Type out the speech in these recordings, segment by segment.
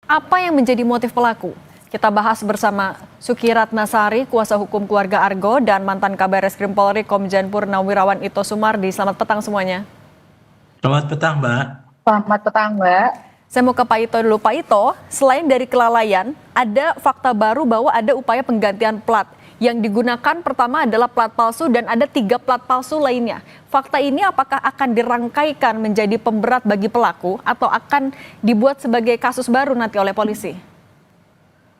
Apa yang menjadi motif pelaku? Kita bahas bersama Suki Ratnasari, kuasa hukum keluarga Argo, dan mantan Kabar Reskrim Polri Komjen Purnawirawan Ito Sumardi. Selamat petang semuanya. Selamat petang, Mbak. Selamat petang, Mbak. Saya mau ke Pak Ito dulu. Pak Ito, selain dari kelalaian, ada fakta baru bahwa ada upaya penggantian plat. Yang digunakan pertama adalah plat palsu dan ada 3 plat palsu lainnya. Fakta ini apakah akan dirangkaikan menjadi pemberat bagi pelaku atau akan dibuat sebagai kasus baru nanti oleh polisi?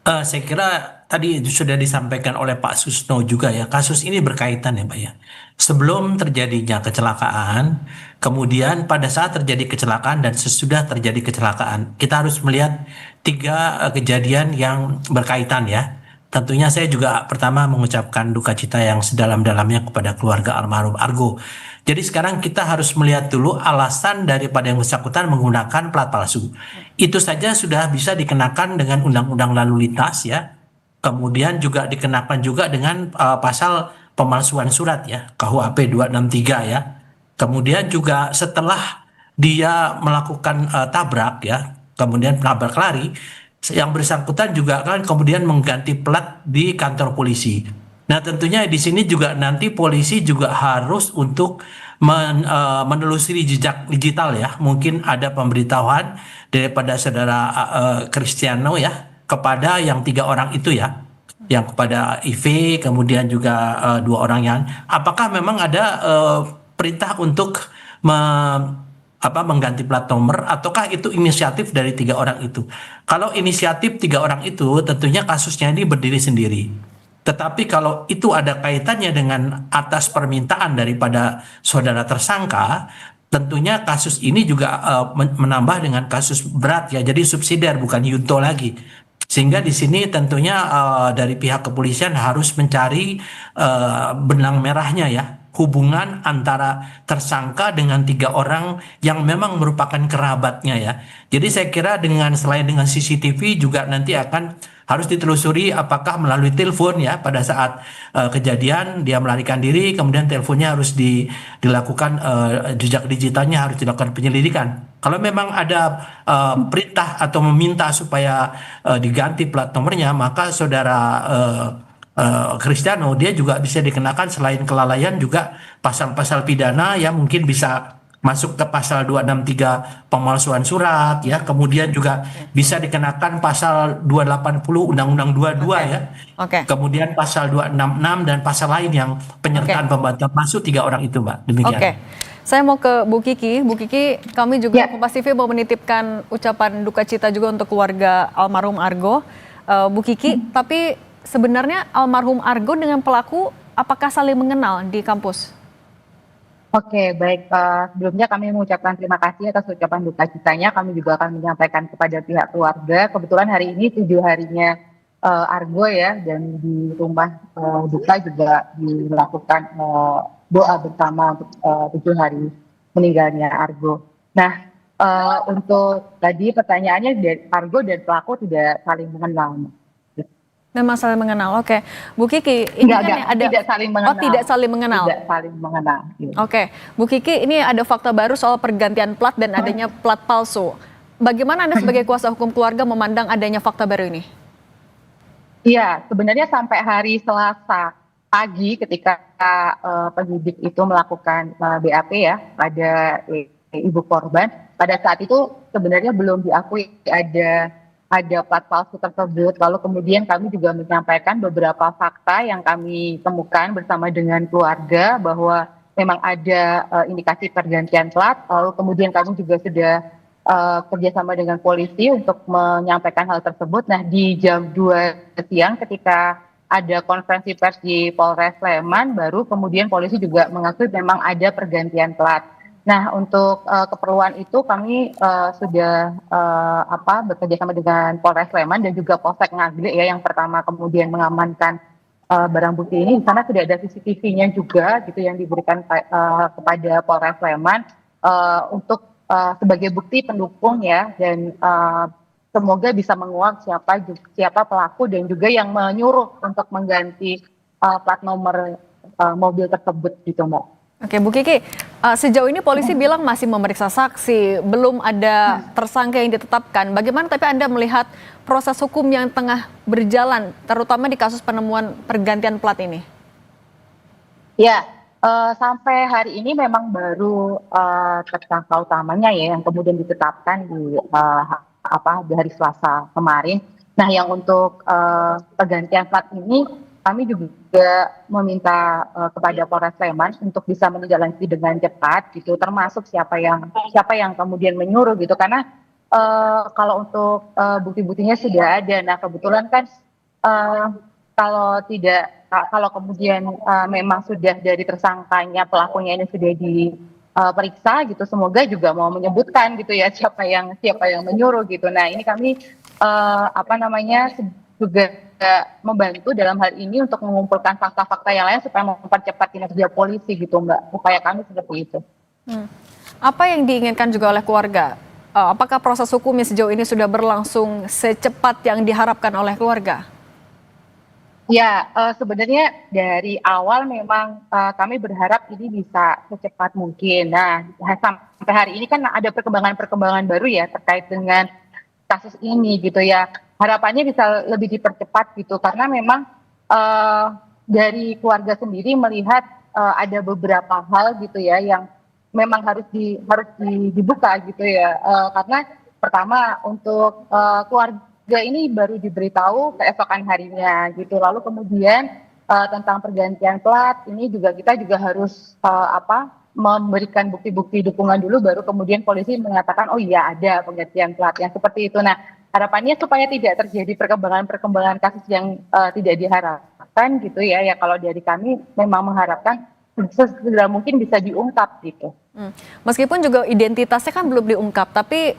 Saya kira tadi sudah disampaikan oleh Pak Susno juga ya, kasus ini berkaitan ya Mbak ya. Sebelum terjadinya kecelakaan, kemudian pada saat terjadi kecelakaan dan sesudah terjadi kecelakaan, kita harus melihat 3 kejadian yang berkaitan ya. Tentunya saya juga pertama mengucapkan duka cita yang sedalam-dalamnya kepada keluarga almarhum Argo. Jadi sekarang kita harus melihat dulu alasan daripada yang bersangkutan menggunakan plat palsu. Itu saja sudah bisa dikenakan dengan undang-undang lalu lintas ya. Kemudian juga dikenakan juga dengan pasal pemalsuan surat ya, KUHP 263 ya. Kemudian juga setelah dia melakukan tabrak ya, kemudian tabrak lari, yang bersangkutan juga kan kemudian mengganti plat di kantor polisi. Nah, tentunya di sini juga nanti polisi juga harus untuk menelusuri jejak digital ya. Mungkin ada pemberitahuan daripada saudara Cristiano ya kepada yang 3 orang itu ya, yang kepada IV, kemudian juga 2 orang yang, apakah memang ada perintah untuk mengganti plat nomor, ataukah itu inisiatif dari 3 orang itu? Kalau inisiatif 3 orang itu, tentunya kasusnya ini berdiri sendiri. Tetapi kalau itu ada kaitannya dengan atas permintaan daripada saudara tersangka, tentunya kasus ini juga menambah dengan kasus berat ya, jadi subsidiar bukan yunto lagi. Sehingga di sini tentunya dari pihak kepolisian harus mencari benang merahnya ya, hubungan antara tersangka dengan 3 orang yang memang merupakan kerabatnya ya. Jadi saya kira selain dengan CCTV juga nanti akan harus ditelusuri apakah melalui telepon ya, pada saat kejadian dia melarikan diri, kemudian teleponnya harus dilakukan jejak digitalnya harus dilakukan penyelidikan. Kalau memang ada perintah atau meminta supaya diganti plat nomornya, maka saudara Cristiano dia juga bisa dikenakan selain kelalaian juga pasal-pasal pidana yang mungkin bisa masuk ke pasal 263 pemalsuan surat ya, kemudian juga bisa dikenakan pasal 280 Undang-Undang 22 ya. Kemudian pasal 266 dan pasal lain yang penyertaan pembantuan masuk 3 orang itu, Mbak. Demikian. Saya mau ke Bu Kiki. Bu Kiki, kami juga Kompas TV mau menitipkan ucapan duka cita juga untuk keluarga almarhum Argo. Bu Kiki, tapi sebenarnya almarhum Argo dengan pelaku apakah saling mengenal di kampus? Oke, baik. Sebelumnya kami mengucapkan terima kasih atas ucapan duka citanya. Kami juga akan menyampaikan kepada pihak keluarga. Kebetulan hari ini 7 harinya Argo ya, dan di rumah duka juga dilakukan doa bersama untuk 7 hari meninggalnya Argo. Nah, untuk tadi pertanyaannya, Argo dan pelaku tidak saling mengenal. Memang saling mengenal, oke. Bu Kiki, ini tidak saling mengenal. Oh, tidak saling mengenal. Tidak saling mengenal. Oke, Bu Kiki, ini ada fakta baru soal pergantian plat dan adanya plat palsu. Bagaimana Anda sebagai kuasa hukum keluarga memandang adanya fakta baru ini? Iya, sebenarnya sampai hari Selasa pagi ketika penyidik itu melakukan BAP ya pada ibu korban, pada saat itu sebenarnya belum diakui ada plat palsu tersebut. Lalu kemudian kami juga menyampaikan beberapa fakta yang kami temukan bersama dengan keluarga bahwa memang ada indikasi pergantian plat. Lalu kemudian kami juga sudah kerjasama dengan polisi untuk menyampaikan hal tersebut. Nah, di jam 2 siang ketika ada konferensi pers di Polres Sleman, baru kemudian polisi juga mengakui memang ada pergantian plat. Nah, untuk keperluan itu kami sudah bekerja sama dengan Polres Sleman dan juga Polsek Ngaglik ya, yang pertama kemudian mengamankan barang bukti ini. Di sana sudah ada CCTV-nya juga gitu yang diberikan kepada Polres Sleman untuk sebagai bukti pendukung ya, dan semoga bisa menguak siapa pelaku dan juga yang menyuruh untuk mengganti plat nomor mobil tersebut gitu, Mbak. Oke, Bu Kiki, sejauh ini polisi bilang masih memeriksa saksi, belum ada tersangka yang ditetapkan. Bagaimana tapi Anda melihat proses hukum yang tengah berjalan, terutama di kasus penemuan pergantian plat ini? Ya, sampai hari ini memang baru tersangka utamanya ya yang kemudian ditetapkan di hari Selasa kemarin. Nah, yang untuk pergantian plat ini kami juga meminta kepada Polres Sleman untuk bisa menindaklanjuti dengan cepat gitu, termasuk siapa yang kemudian menyuruh gitu, karena kalau untuk bukti-buktinya sudah ada. Nah, kebetulan kan eh, kalau kemudian memang sudah dari tersangkanya pelakunya ini sudah diperiksa gitu, semoga juga mau menyebutkan gitu ya siapa yang menyuruh gitu. Nah, ini kami juga membantu dalam hal ini untuk mengumpulkan fakta-fakta yang lain supaya mempercepat kinerja polisi gitu, Mbak. Upaya kami seperti itu. Apa yang diinginkan juga oleh keluarga? Apakah proses hukumnya sejauh ini sudah berlangsung secepat yang diharapkan oleh keluarga? Ya, sebenarnya dari awal memang kami berharap ini bisa secepat mungkin. Nah, sampai hari ini kan ada perkembangan-perkembangan baru ya terkait dengan kasus ini gitu ya. Harapannya bisa lebih dipercepat gitu, karena memang dari keluarga sendiri melihat ada beberapa hal gitu ya yang memang harus dibuka gitu ya. Karena pertama untuk keluarga ini baru diberitahu keesokan harinya gitu. Lalu kemudian tentang pergantian plat ini kita juga harus memberikan bukti-bukti dukungan dulu, baru kemudian polisi mengatakan oh iya ada penggantian plat yang seperti itu. Nah, harapannya supaya tidak terjadi perkembangan kasus yang tidak diharapkan gitu ya. Ya kalau dari kami memang mengharapkan segera mungkin bisa diungkap gitu. Meskipun juga identitasnya kan belum diungkap, tapi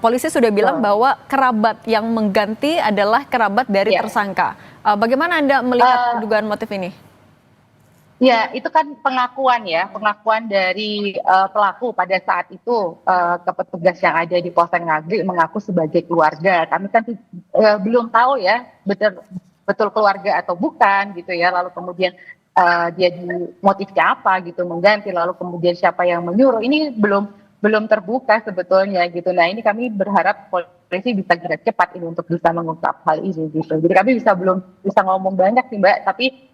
polisi sudah bilang bahwa kerabat yang mengganti adalah kerabat dari tersangka. Bagaimana Anda melihat dugaan motif ini? Ya, itu kan pengakuan dari pelaku pada saat itu ke petugas yang ada di Polsek Ngaglik mengaku sebagai keluarga. Kami kan belum tahu ya betul keluarga atau bukan gitu ya. Lalu kemudian dia motifnya apa gitu mengganti, lalu kemudian siapa yang menyuruh, ini belum terbuka sebetulnya gitu. Nah, ini kami berharap polisi bisa gerak cepat ini untuk bisa mengungkap hal ini gitu. Jadi kami belum bisa ngomong banyak sih Mbak, tapi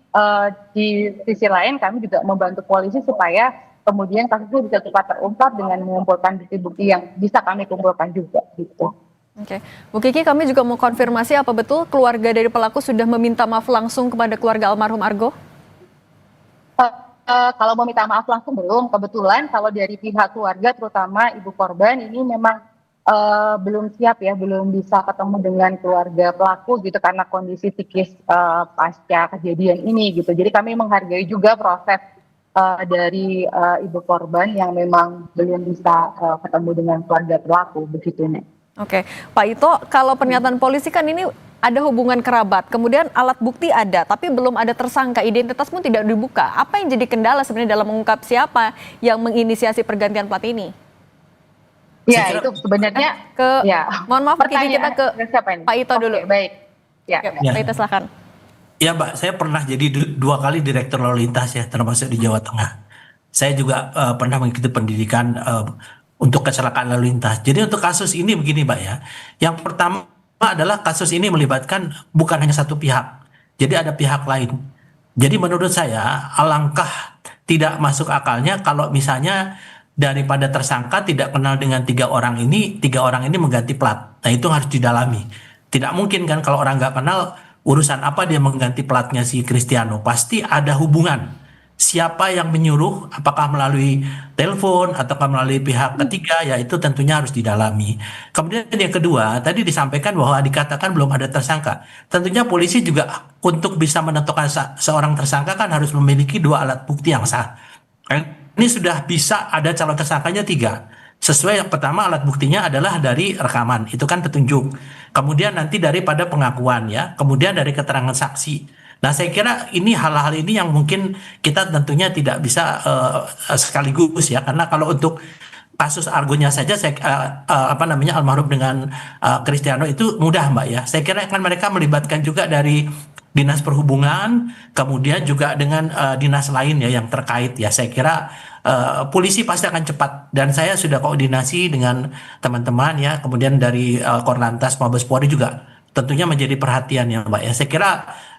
di sisi lain kami juga membantu polisi supaya kemudian kasus itu bisa cepat terungkap dengan mengumpulkan bukti-bukti yang bisa kami kumpulkan juga gitu. Oke, Bu Kiki, kami juga mau konfirmasi apa betul keluarga dari pelaku sudah meminta maaf langsung kepada keluarga almarhum Argo? Kalau meminta maaf langsung belum. Kebetulan kalau dari pihak keluarga terutama ibu korban ini memang belum siap ya, belum bisa ketemu dengan keluarga pelaku gitu karena kondisi psikis pasca kejadian ini gitu. Jadi kami menghargai juga proses dari ibu korban yang memang belum bisa ketemu dengan keluarga pelaku begitu nih. Oke, Pak Ito, kalau pernyataan polisi kan ini ada hubungan kerabat, kemudian alat bukti ada, tapi belum ada tersangka, identitas pun tidak dibuka. Apa yang jadi kendala sebenarnya dalam mengungkap siapa yang menginisiasi pergantian plat ini? Ya, itu sebenarnya mohon maaf kita ke Pak Ito dulu. Baik. Ya. Pak Ito silakan. Ya Mbak, saya pernah jadi 2 kali direktur lalu lintas ya, termasuk di Jawa Tengah. Saya juga pernah mengikuti pendidikan untuk kecelakaan lalu lintas. Jadi untuk kasus ini begini Mbak ya, yang pertama adalah kasus ini melibatkan bukan hanya satu pihak, jadi ada pihak lain. Jadi menurut saya alangkah tidak masuk akalnya kalau misalnya daripada tersangka tidak kenal dengan 3 orang ini mengganti plat. Nah itu harus didalami. Tidak mungkin kan kalau orang nggak kenal, urusan apa dia mengganti platnya si Kristiano. Pasti ada hubungan. Siapa yang menyuruh, apakah melalui telepon ataukah melalui pihak ketiga, ya itu tentunya harus didalami. Kemudian yang kedua, tadi disampaikan bahwa dikatakan belum ada tersangka. Tentunya polisi juga untuk bisa menentukan seorang tersangka kan harus memiliki 2 alat bukti yang sah. Ini sudah bisa ada calon tersangkanya 3. Sesuai yang pertama alat buktinya adalah dari rekaman, itu kan petunjuk. Kemudian nanti daripada pengakuan ya, kemudian dari keterangan saksi. Nah saya kira ini hal-hal ini yang mungkin kita tentunya tidak bisa sekaligus ya, karena kalau untuk kasus Argonya saja almarhum dengan Kristiano itu mudah Mbak ya. Saya kira kan mereka melibatkan juga dari Dinas Perhubungan, kemudian juga dengan dinas lain ya yang terkait ya. Saya kira polisi pasti akan cepat, dan saya sudah koordinasi dengan teman-teman ya, kemudian dari Korlantas Mabes Polri juga tentunya menjadi perhatian ya Mbak ya. Saya kira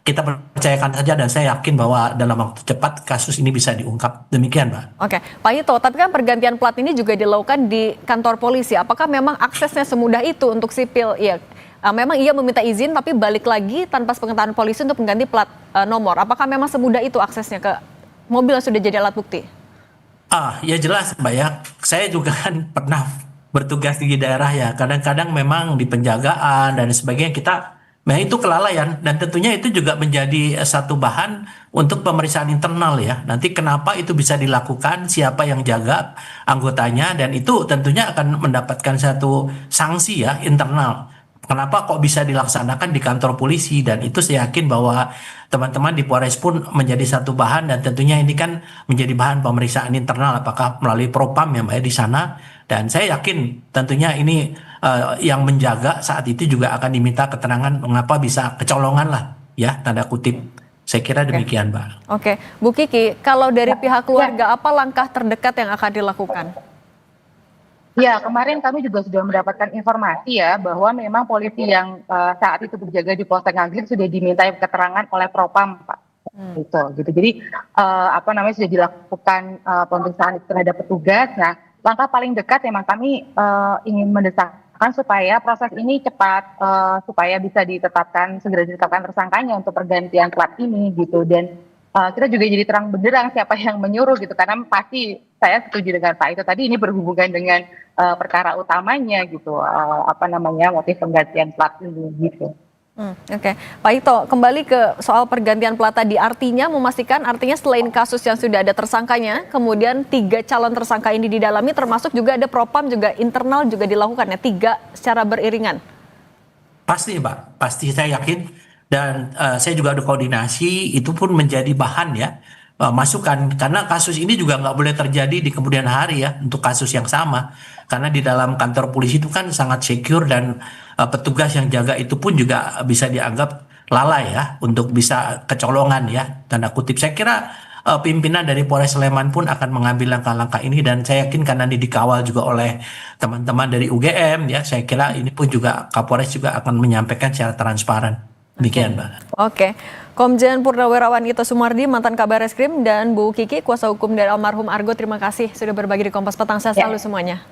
kita percayakan saja, dan saya yakin bahwa dalam waktu cepat kasus ini bisa diungkap. Demikian Mbak. Oke, Pak Ito, tapi kan pergantian plat ini juga dilakukan di kantor polisi. Apakah memang aksesnya semudah itu untuk sipil? Ya, memang ia meminta izin tapi balik lagi tanpa sepengetahuan polisi untuk mengganti plat nomor. Apakah memang semudah itu aksesnya ke mobil yang sudah jadi alat bukti? Ya jelas Mbak ya. Saya juga kan pernah bertugas di daerah ya. Kadang-kadang memang di penjagaan dan sebagainya itu kelalaian, dan tentunya itu juga menjadi satu bahan untuk pemeriksaan internal ya. Nanti kenapa itu bisa dilakukan, siapa yang jaga anggotanya, dan itu tentunya akan mendapatkan satu sanksi ya internal. Kenapa kok bisa dilaksanakan di kantor polisi, dan itu saya yakin bahwa teman-teman di Polres pun menjadi satu bahan, dan tentunya ini kan menjadi bahan pemeriksaan internal apakah melalui Propam ya Mbak ya di sana, dan saya yakin tentunya ini yang menjaga saat itu juga akan diminta keterangan mengapa bisa kecolongan lah ya, tanda kutip. Saya kira demikian Mbak. Oke, Bu Kiki, kalau dari pihak keluarga apa langkah terdekat yang akan dilakukan? Ya, kemarin kami juga sudah mendapatkan informasi ya bahwa memang polisi yang saat itu berjaga di Polsek Ngaglik sudah dimintai keterangan oleh Propam, Pak. Gitu. Jadi sudah dilakukan pemeriksaan terhadap petugas. Nah, langkah paling dekat memang kami ingin mendesakkan supaya proses ini cepat, supaya bisa segera ditetapkan tersangkanya untuk pergantian plat ini gitu. Dan kita juga jadi terang benderang siapa yang menyuruh gitu, karena pasti saya setuju dengan Pak Ito tadi, ini berhubungan dengan perkara utamanya gitu, motif penggantian plat ini gitu. Oke. Pak Ito, kembali ke soal pergantian plat tadi, artinya selain kasus yang sudah ada tersangkanya, kemudian 3 calon tersangka ini didalami, termasuk juga ada Propam juga internal juga dilakukan ya, 3 secara beriringan. Pasti Pak, pasti saya yakin. Dan saya juga ada koordinasi, itu pun menjadi bahan ya, masukan, karena kasus ini juga nggak boleh terjadi di kemudian hari ya, untuk kasus yang sama, karena di dalam kantor polisi itu kan sangat secure, dan petugas yang jaga itu pun juga bisa dianggap lalai ya, untuk bisa kecolongan ya, tanda kutip. Saya kira pimpinan dari Polres Sleman pun akan mengambil langkah-langkah ini, dan saya yakin karena ini dikawal juga oleh teman-teman dari UGM ya, saya kira ini pun juga Kapolres juga akan menyampaikan secara transparan. Demikian Mbak. Oke, Komjen Purnawirawan Ito Sumardi, mantan Kabar Eskrim, dan Bu Kiki, kuasa hukum dari almarhum Argo, terima kasih sudah berbagi di Kompas Petang. Sehat selalu semuanya.